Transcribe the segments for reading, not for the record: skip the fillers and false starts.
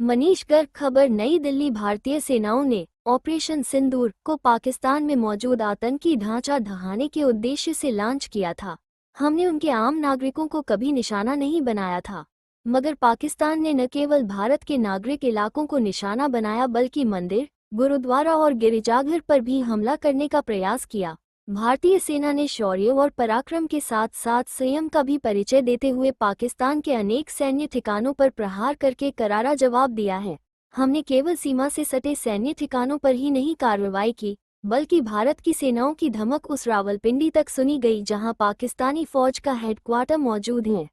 मनीष गर्ग खबर। नई दिल्ली। भारतीय सेनाओं ने ऑपरेशन सिंदूर को पाकिस्तान में मौजूद आतंकी ढांचा ढहाने के उद्देश्य से लॉन्च किया था। हमने उनके आम नागरिकों को कभी निशाना नहीं बनाया था, मगर पाकिस्तान ने न केवल भारत के नागरिक इलाकों को निशाना बनाया बल्कि मंदिर, गुरुद्वारा और गिरिजाघर पर भी हमला करने का प्रयास किया। भारतीय सेना ने शौर्य और पराक्रम के साथ साथ संयम का भी परिचय देते हुए पाकिस्तान के अनेक सैन्य ठिकानों पर प्रहार करके करारा जवाब दिया है। हमने केवल सीमा से सटे सैन्य ठिकानों पर ही नहीं कार्रवाई की, बल्कि भारत की सेनाओं की धमक उस रावलपिंडी तक सुनी गई जहां पाकिस्तानी फौज का हेडक्वार्टर मौजूद है।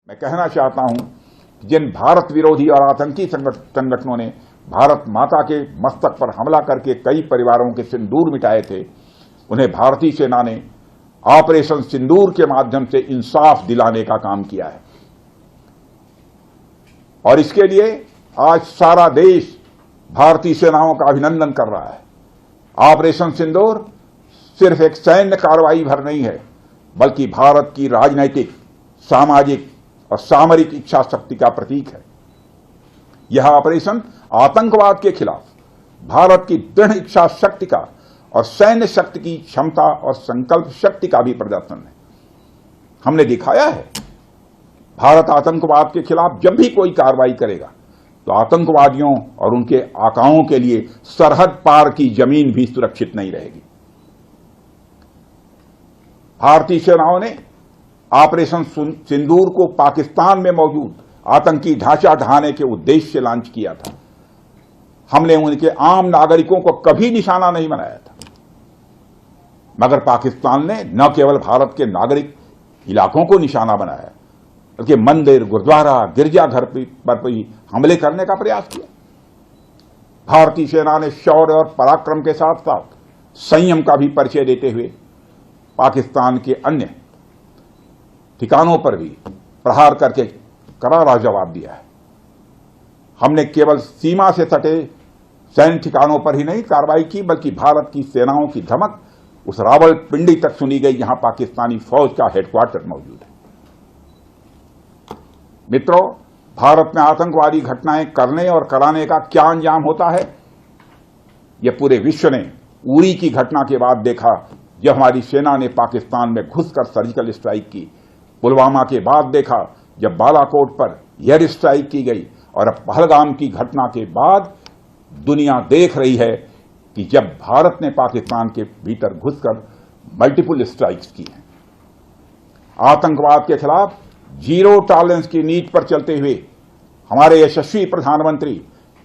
मैं कहना चाहता हूं कि जिन भारत विरोधी और आतंकी संगठनों ने भारत माता के मस्तक पर हमला करके कई परिवारों के सिंदूर मिटाए थे, उन्हें भारतीय सेना ने ऑपरेशन सिंदूर के माध्यम से इंसाफ दिलाने का काम किया है। और इसके लिए आज सारा देश भारतीय सेनाओं का अभिनंदन कर रहा है। ऑपरेशन सिंदूर सिर्फ एक सैन्य कार्रवाई भर नहीं है, बल्कि भारत की राजनैतिक, सामाजिक और सामरिक इच्छा शक्ति का प्रतीक है। यह ऑपरेशन आतंकवाद के खिलाफ भारत की दृढ़ इच्छा शक्ति का और सैन्य शक्ति की क्षमता और संकल्प शक्ति का भी प्रदर्शन है। हमने दिखाया है, भारत आतंकवाद के खिलाफ जब भी कोई कार्रवाई करेगा तो आतंकवादियों और उनके आकाओं के लिए सरहद पार की जमीन भी सुरक्षित नहीं रहेगी। भारतीय सेनाओं ने ऑपरेशन सिंदूर को पाकिस्तान में मौजूद आतंकी ढांचा ढहाने के उद्देश्य से लॉन्च किया था। हमने उनके आम नागरिकों को कभी निशाना नहीं बनाया था, मगर पाकिस्तान ने न केवल भारत के नागरिक इलाकों को निशाना बनाया, बल्कि मंदिर, गुरुद्वारा, गिरजाघर पर भी हमले करने का प्रयास किया। भारतीय सेना ने शौर्य और पराक्रम के साथ साथ संयम का भी परिचय देते हुए पाकिस्तान के अन्य ठिकानों पर भी प्रहार करके करारा जवाब दिया है। हमने केवल सीमा से सटे सैन्य ठिकानों पर ही नहीं कार्रवाई की, बल्कि भारत की सेनाओं की धमक उस रावलपिंडी तक सुनी गई जहां पाकिस्तानी फौज का हेडक्वार्टर मौजूद है। मित्रों, भारत में आतंकवादी घटनाएं करने और कराने का क्या अंजाम होता है, यह पूरे विश्व ने उरी की घटना के बाद देखा, जब हमारी सेना ने पाकिस्तान में घुसकर सर्जिकल स्ट्राइक की। पुलवामा के बाद देखा, जब बालाकोट पर एयर स्ट्राइक की गई। और अब पहलगाम की घटना के बाद दुनिया देख रही है कि जब भारत ने पाकिस्तान के भीतर घुसकर मल्टीपल स्ट्राइक्स की हैं। आतंकवाद के खिलाफ जीरो टॉलरेंस की नीति पर चलते हुए हमारे यशस्वी प्रधानमंत्री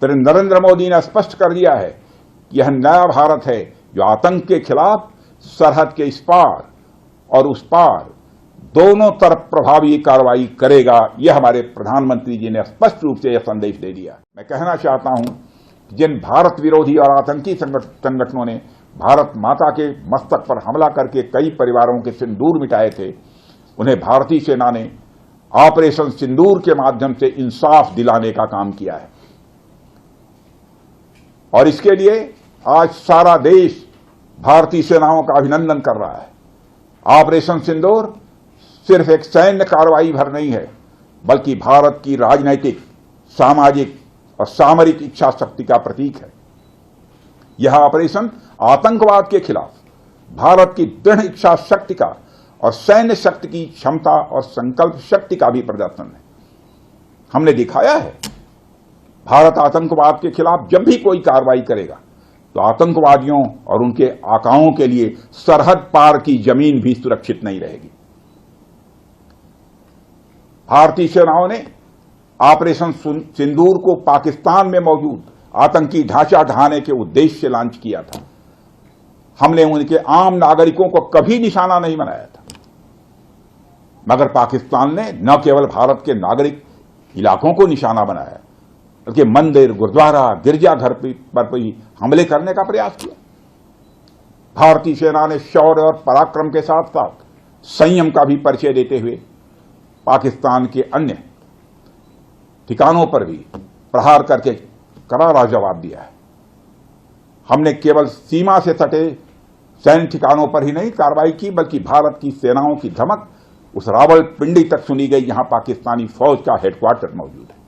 श्री नरेंद्र मोदी ने स्पष्ट कर दिया है कि यह नया भारत है जो आतंक के खिलाफ सरहद के इस पार और उस पार दोनों तरफ प्रभावी कार्रवाई करेगा। यह हमारे प्रधानमंत्री जी ने स्पष्ट रूप से यह संदेश दे दिया। मैं कहना चाहता हूं कि जिन भारत विरोधी और आतंकी संगठनों ने भारत माता के मस्तक पर हमला करके कई परिवारों के सिंदूर मिटाए थे, उन्हें भारतीय सेना ने ऑपरेशन सिंदूर के माध्यम से इंसाफ दिलाने का काम किया है। और इसके लिए आज सारा देश भारतीय सेनाओं का अभिनंदन कर रहा है। ऑपरेशन सिंदूर सिर्फ एक सैन्य कार्रवाई भर नहीं है, बल्कि भारत की राजनैतिक, सामाजिक और सामरिक इच्छा शक्ति का प्रतीक है। यह ऑपरेशन आतंकवाद के खिलाफ भारत की दृढ़ इच्छा शक्ति का और सैन्य शक्ति की क्षमता और संकल्प शक्ति का भी प्रदर्शन है। हमने दिखाया है, भारत आतंकवाद के खिलाफ जब भी कोई कार्रवाई करेगा तो आतंकवादियों और उनके आकाओं के लिए सरहद पार की जमीन भी सुरक्षित नहीं रहेगी। भारतीय सेनाओं ने ऑपरेशन सिंदूर को पाकिस्तान में मौजूद आतंकी ढांचा ढहाने के उद्देश्य से लॉन्च किया था। हमने उनके आम नागरिकों को कभी निशाना नहीं बनाया था, मगर पाकिस्तान ने न केवल भारत के नागरिक इलाकों को निशाना बनाया, बल्कि मंदिर, गुरुद्वारा, गिरजाघर पर भी हमले करने का प्रयास किया। भारतीय सेना ने शौर्य और पराक्रम के साथ साथ संयम का भी परिचय देते हुए पाकिस्तान के अन्य ठिकानों पर भी प्रहार करके करारा जवाब दिया है। हमने केवल सीमा से सटे सैन्य ठिकानों पर ही नहीं कार्रवाई की, बल्कि भारत की सेनाओं की धमक उस रावलपिंडी तक सुनी गई जहां पाकिस्तानी फौज का हेडक्वार्टर मौजूद है।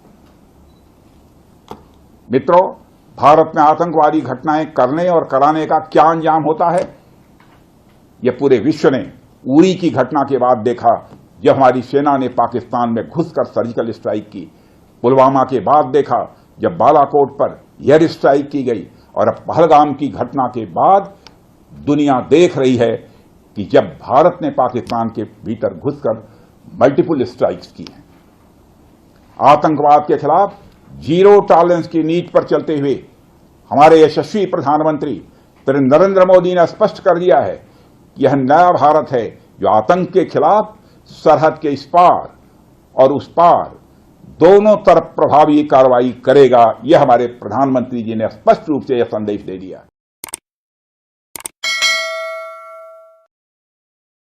मित्रों, भारत में आतंकवादी घटनाएं करने और कराने का क्या अंजाम होता है, यह पूरे विश्व ने उरी की घटना के बाद देखा, जब हमारी सेना ने पाकिस्तान में घुसकर सर्जिकल स्ट्राइक की। पुलवामा के बाद देखा, जब बालाकोट पर एयर स्ट्राइक की गई, और अब पहलगाम की घटना के बाद दुनिया देख रही है कि जब भारत ने पाकिस्तान के भीतर घुसकर मल्टीपल स्ट्राइक्स की हैं। आतंकवाद के खिलाफ जीरो टॉलरेंस की नीति पर चलते हुए हमारे यशस्वी प्रधानमंत्री श्री नरेंद्र मोदी ने स्पष्ट कर दिया है कि यह नया भारत है जो आतंक के खिलाफ सरहद के इस पार और उस पार दोनों तरफ प्रभावी कार्रवाई करेगा। यह हमारे प्रधानमंत्री जी ने स्पष्ट रूप से यह संदेश दे दिया।